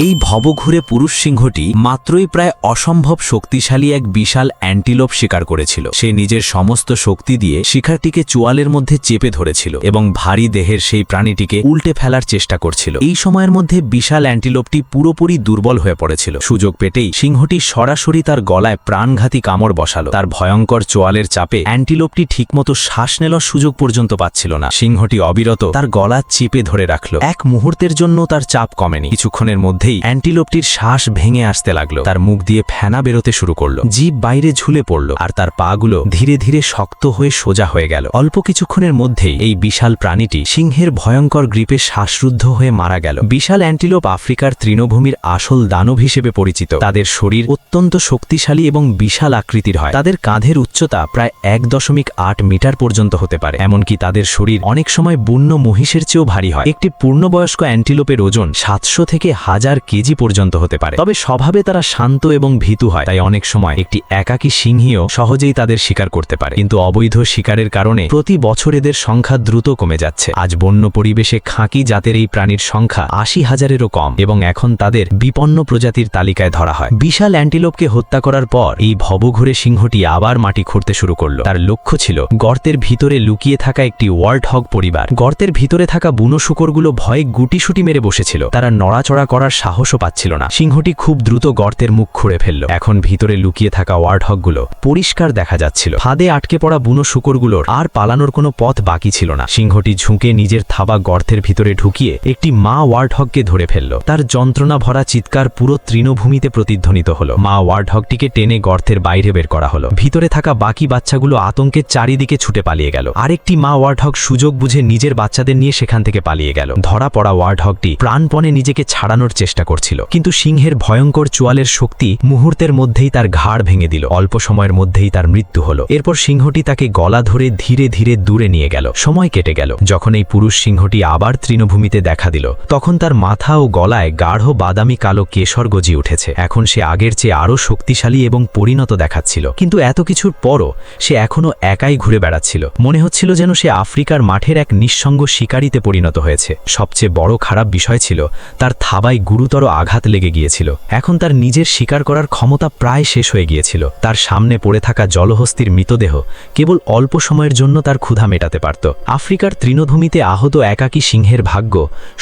এই ভবঘুরে পুরুষ সিংহটি মাত্রই প্রায় অসম্ভব শক্তিশালী এক বিশাল অ্যান্টিলোপ শিকার করেছিল। সে নিজের সমস্ত শক্তি দিয়ে শিকারটিকে চোয়ালের মধ্যে চেপে ধরেছিল এবং ভারী দেহের সেই প্রাণীটিকে উল্টে ফেলার চেষ্টা করছিল। এই সময়ের মধ্যে বিশাল অ্যান্টিলোপটি পুরোপুরি দুর্বল হয়ে পড়েছিল। সুযোগ পেতেই সিংহটি সরাসরি তার গলায় প্রাণঘাতী কামড় বসালো। তার ভয়ঙ্কর চোয়ালের চাপে অ্যান্টিলোপটি ঠিকমতো শ্বাস নেওয়ার সুযোগ পর্যন্ত পাচ্ছিল না। সিংহটি অবিরত তার গলা চেপে ধরে রাখল। এক মুহূর্তের জন্য তার চাপ কমেনি। কিছুক্ষণের মধ্যেই অ্যান্টিলোপটির শ্বাস ভেঙে আসতে লাগলো। তার মুখ দিয়ে ফেনা বেরোতে শুরু করলো, জিভ বাইরে ঝুলে পড়ল, আর তার পাগুলো ধীরে ধীরে শক্ত হয়ে সোজা হয়ে গেল। অল্প কিছুক্ষণের মধ্যেই এই বিশাল প্রাণীটি সিংহের ভয়ঙ্কর গ্রিপে শ্বাসরুদ্ধ হয়ে মারা গেল। বিশাল অ্যান্টিলোপ আফ্রিকার তৃণভূমির আসল দানব হিসেবে পরিচিত। তাদের শরীর অত্যন্ত শক্তিশালী এবং বিশাল আকৃতির হয়। তাদের কাঁধের উচ্চতা প্রায় 1.8 মিটার পর্যন্ত হতে পারে। এমনকি তাদের শরীর অনেক সময় বন্য মহিষের চেয়েও ভারী হয়। একটি পূর্ণবয়স্ক অ্যান্টিলোপের ওজন 700 থেকে 1000 কেজি পর্যন্ত হতে পারে। তবে স্বভাবে তারা শান্ত এবং ভীতু হয়, তাই অনেক সময় একটি একাকী সিংহীও সহজেই তাদের শিকার করতে পারে। কিন্তু অবৈধ শিকারের কারণে প্রতি বছর এদের সংখ্যা দ্রুত কমে যাচ্ছে। আজ বন্য পরিবেশে খাঁকি জাতের এই প্রাণীর সংখ্যা 80,000-এরও কম এবং এখন তাদের বিপন্ন প্রজাতির তালিকায় ধরা হয়। বিশাল অ্যান্টিলোপকে হত্যা করার পর এই ভবঘুরে সিংহটি আবার মাটি খুঁড়তে শুরু করলো। তার লক্ষ্য ছিল গর্তের ভিতরে লুকিয়ে থাকা একটি ওয়ার্ল্ডহগ পরিবার। গর্তের ভিতরে থাকা বুনো শুকরগুলো ভয়ে গুটিসুটি মেরে বসেছিল। তারা নড়াচড়া করার সাহসও পাচ্ছিল না। সিংহটি খুব দ্রুত গর্তের মুখ খুঁড়ে ফেলল। এখন ভিতরে লুকিয়ে থাকা ওয়ার্ল্ডহগগুলো পরিষ্কার দেখা যাচ্ছিল। ফাঁদে আটকে পড়া বুনো শুকরগুলোর আর পালানোর কোনো পথ বাকি ছিল না। সিংহটি ঝুঁকে নিজের থাবা গর্তের ভিতরে ঢুকিয়ে একটি মা ওয়ার্ল্ডহগকে ধরে ফেলল। তার যন্ত্রণা ভরা চিৎকার পুরো তৃণভূমিতে প্রতিধ্বনিত হলো। মা ওয়ার্ল্ডহগটিকে টেনে গর্তের বাইরে বের করা হলো। ভিতরে থাকা বাকি বাচ্চাগুলো আতঙ্কের চারিদিকে ছুটে পালিয়ে গেল। আরেকটি মা ওয়ার্ল্ডহগ সুযোগ বুঝে নিজের বাচ্চাদের নিয়ে সেখান থেকে পালিয়ে গেল। ধরা পড়া ওয়ার্ল্ডহগটি প্রাণপণে নিজেকে ছাড়ানোর চেষ্টা করছিল, কিন্তু সিংহের ভয়ঙ্কর চোয়ালের শক্তি মুহূর্তের মধ্যেই তার ঘাড় ভেঙে দিল। অল্প সময়ের মধ্যেই তার মৃত্যু হলো। এরপর সিংহটি তাকে গলা ধরে ধীরে ধীরে দূরে নিয়ে গেল। সময় কেটে গেল। যখন এই পুরুষ সিংহটি আবার তৃণভূমিতে দেখা দিল, তখন তার মাথা ও গলায় গাঢ় বাদামি কালো কেশর গজিয়ে উঠেছে। এখন সে আগের চেয়ে আরও শক্তিশালী এবং পরিণত দেখাচ্ছিল। কিন্তু এত কিছুর পরও সে এখনো একাই ঘুরে বেড়াচ্ছিল। মনে হচ্ছিল যেন সে আফ্রিকার মাঠের এক নিঃসঙ্গ শিকারীতে পরিণত হয়েছে। সবচেয়ে বড় খারাপ বিষয় ছিল তার থাবায় গুরুতর আঘাত লেগে গিয়েছিল। এখন তার নিজের শিকার করার ক্ষমতা প্রায় শেষ হয়ে গিয়েছিল। তার সামনে পড়ে থাকা জলহস্তির মৃতদেহ কেবল অল্প সময়ের জন্য তার ক্ষুধা মেটাতে পারত। আফ্রিকার তৃণভূমিতে আহত একাকী সিংহের ভাগ্য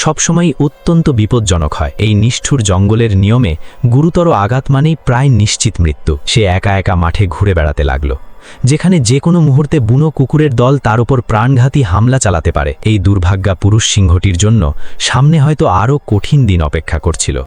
সবসময় অত্যন্ত বিপজ্জনক হয়। এই নিষ্ঠুর জঙ্গলের নিয়মে গুরুতর আঘাত মানেই প্রায় নিশ্চিত মৃত্যু। সে একা একা মাঠে ঘুরে বেড়াতে লাগলো, যেখানে যে কোনো মুহূর্তে বুনো কুকুরের দল তার উপর প্রাণঘাতী হামলা চালাতে পারে। এই দুর্ভাগ্যা পুরুষ সিংহটির জন্য সামনে হয়তো আরও কঠিন দিন অপেক্ষা করছিল।